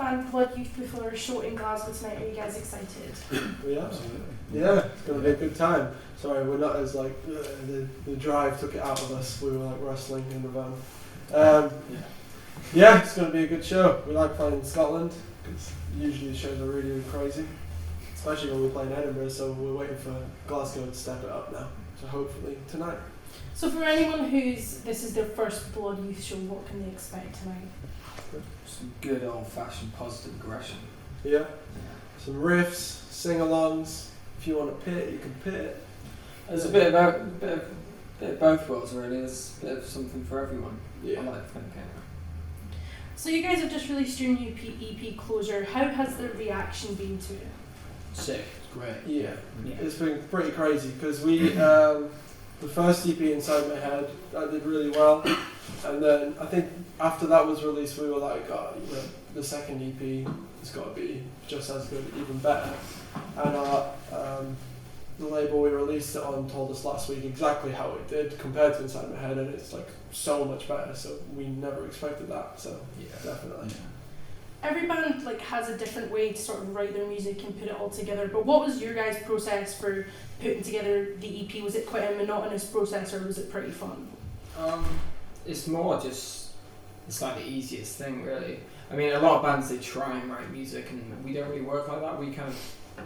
band Blood Youth before a show in Glasgow tonight. Are you guys excited? We are. Yeah, it's going to be a good time. Sorry, we're not as like, the drive took it out of us. We were like wrestling in the van. Yeah, it's going to be a good show. We like playing in Scotland because usually the shows are really, really crazy. Especially when we play in Edinburgh, so we're waiting for Glasgow to step it up now. So hopefully tonight. So for anyone this is their first Blood Youth show, what can they expect tonight? Some good old-fashioned positive aggression. Yeah. Some riffs, sing-alongs. If you want to pit, you can pit. There's a bit of both worlds really. There's a bit of something for everyone. Yeah. I like thinking. So you guys have just released your new EP Closure. How has the reaction been to it? Sick. It's great. Yeah. It's been pretty crazy because we, the first EP, Inside My Head, that did really well. And then I think after that was released, we were like, oh, you know, the second EP has got to be just as good, even better. And the label we released it on told us last week exactly how it did compared to Inside My Head, and it's like so much better. So we never expected that. So definitely. Yeah. Every band like has a different way to sort of write their music and put it all together. But what was your guys' process for putting together the EP? Was it quite a monotonous process, or was it pretty fun? It's more just, it's like the easiest thing really. I mean, a lot of bands, they try and write music and we don't really work like that. We kind of,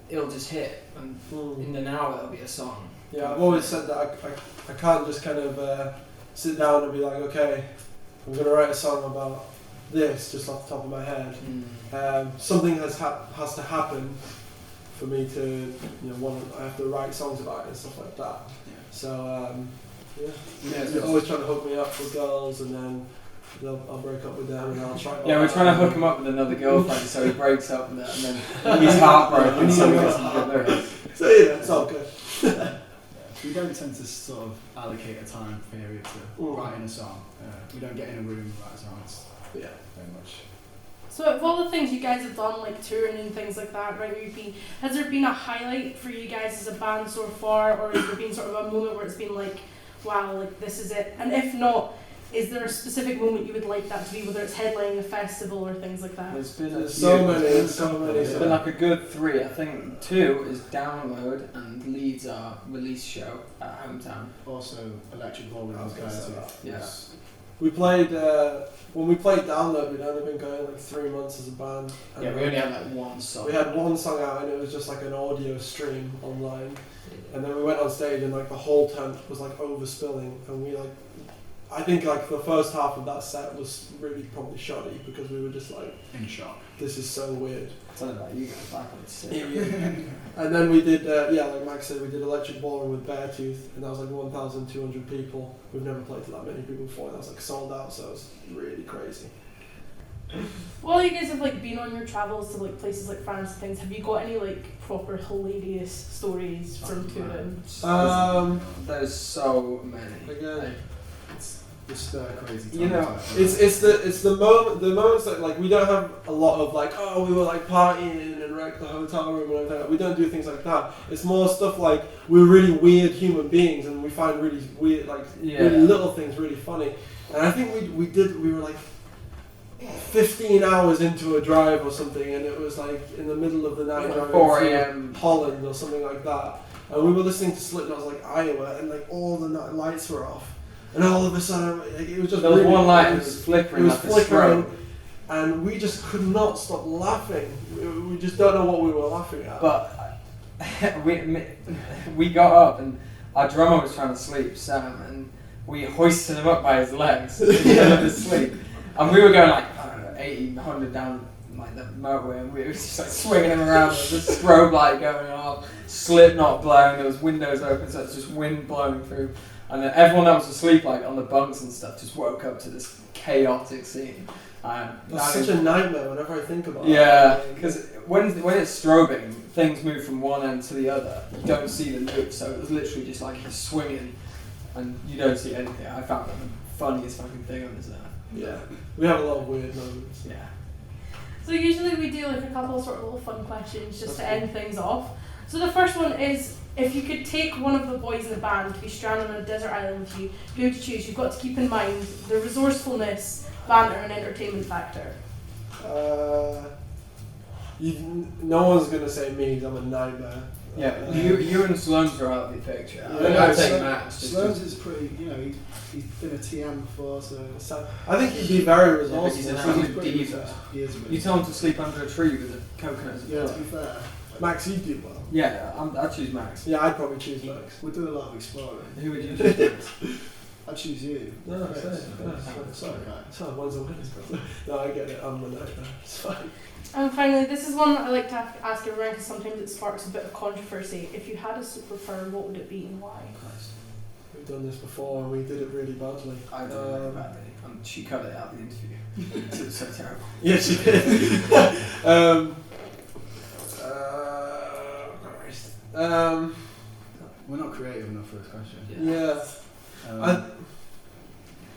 it'll just hit and in an hour there'll be a song. Yeah, I've always said that I can't just kind of sit down and be like, okay, I'm going to write a song about this just off the top of my head. Something has to happen for me to, I have to write songs about it and stuff like that. Yeah. So, they're always trying to hook me up with girls, and then I'll break up with them and I'll try. Yeah, we're trying to hook him up with another girlfriend, so he breaks up with her, and then he's heartbroken, so he gets some good lyrics. So yeah, it's all good. We don't tend to sort of allocate a time period to writing a song. We don't get in a room and write a song. It's very much. So of all the things you guys have done, like touring and things like that, right, has there been a highlight for you guys as a band so far, or has there been sort of a moment where it's been like, wow, like this is it? And if not, is there a specific moment you would like that to be, whether it's headlining a festival or things like that? There's been so many. There's been like a good 3. I think 2 is Download and Leeds our release show at Hometown. Also, Electric Ballroom was going to. Yes. We played, when we played Download, we'd only been going like 3 months as a band. Yeah, we only had like one song. We had one song out and it was just like an audio stream online. And then we went on stage and like the whole tent was like overspilling, and we like, I think like the first half of that set was really probably shoddy because we were just like In shock. This is so weird. Something about you guys backwards. And then we did, like Max said, we did Electric Ballroom with Beartooth, and that was like 1,200 people. We've never played to that many people before. That was like sold out, so it was really crazy. While you guys have like been on your travels to like places like France and things, have you got any like proper hilarious stories from touring? There's so many. Again, It's the stir crazy time. You know, it's the moments that like we don't have a lot of like, oh, we were like partying and wrecked the hotel room and everything. Like, we don't do things like that. It's more stuff like we're really weird human beings and we find really weird really little things really funny. And I think we were like 15 hours into a drive or something, and it was like in the middle of the night, driving 4 a.m. Holland or something like that. And we were listening to Slipknot's like Iowa, and like all the lights were off, and all of a sudden like, it was just there was really, one light that was flickering. It was like flickering, and we just could not stop laughing. We just don't know what we were laughing at. But we got up, and our drummer was trying to sleep, Sam, and we hoisted him up by his legs in the middle of his sleep. And we were going like, I don't know, 80, 100 down like the motorway, and we were just like swinging him around with the strobe light going off, Slipknot blowing, there was windows open, so it's just wind blowing through. And then everyone that was asleep like on the bunks and stuff just woke up to this chaotic scene. That's such a nightmare whenever I think about it. Yeah, because when it's strobing, things move from one end to the other. You don't see them move, so it was literally just like he's swinging, and you don't see anything. I found that the funniest fucking thing on this earth. Yeah, we have a lot of weird moments. Yeah. So usually we do like a couple of sort of little fun questions just to end things off. So the first one is, if you could take one of the boys in the band to be stranded on a desert island with you, who would you choose? You've got to keep in mind the resourcefulness, banter and entertainment factor. No one's gonna say me 'cause I'm a nightmare. Yeah, you and Sloane's are out of the picture. I Yeah, think no, I'd take Sloan- Max. Sloane's is pretty, you know, he's been a TM before, so I think he'd be very but resourceful. he's an so absolute he's pretty diva. good. He is a bit. You tell him to sleep under a tree with a coconut as a Yeah, to pillow. be fair, Max, you'd do well. Yeah, I'd choose Max. Yeah, I'd probably choose Max. we're doing a lot of exploring. Who would you choose? I'd choose you. No, Chris. Sorry, guys. So one's a winner's bro. No, I get it. I'm the nightmare. It's fine. And finally, this is one that I like to ask everyone because sometimes it sparks a bit of controversy. If you had a superpower, what would it be and why? We've done this before and we did it really badly. I don't know badly. And she cut it out of the interview. It was so terrible. Yeah, she did. We're not creative enough for this question. Yeah.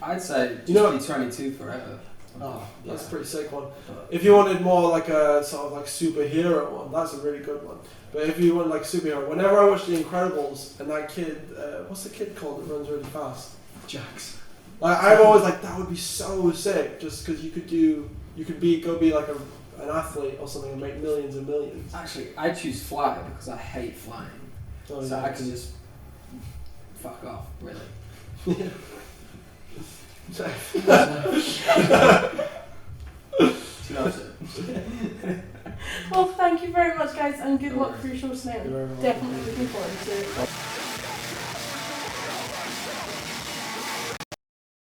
I'd say You know just be 22 forever. Oh, That's a Yeah. pretty sick one. But If you wanted more like a sort of like superhero one, that's a really good one. But if you want like superhero, whenever I watch The Incredibles and that kid, what's the kid called that runs really fast? Jax. Like I'm always like that would be so sick, just because you could go be like an athlete or something and make millions and millions. actually, I'd choose fly because I hate flying. Oh, So yeah. I can just fuck off, really. She loves it. Well, thank you very much, guys, and good No luck worries. for your show tonight. You're very welcome. Definitely looking forward to it.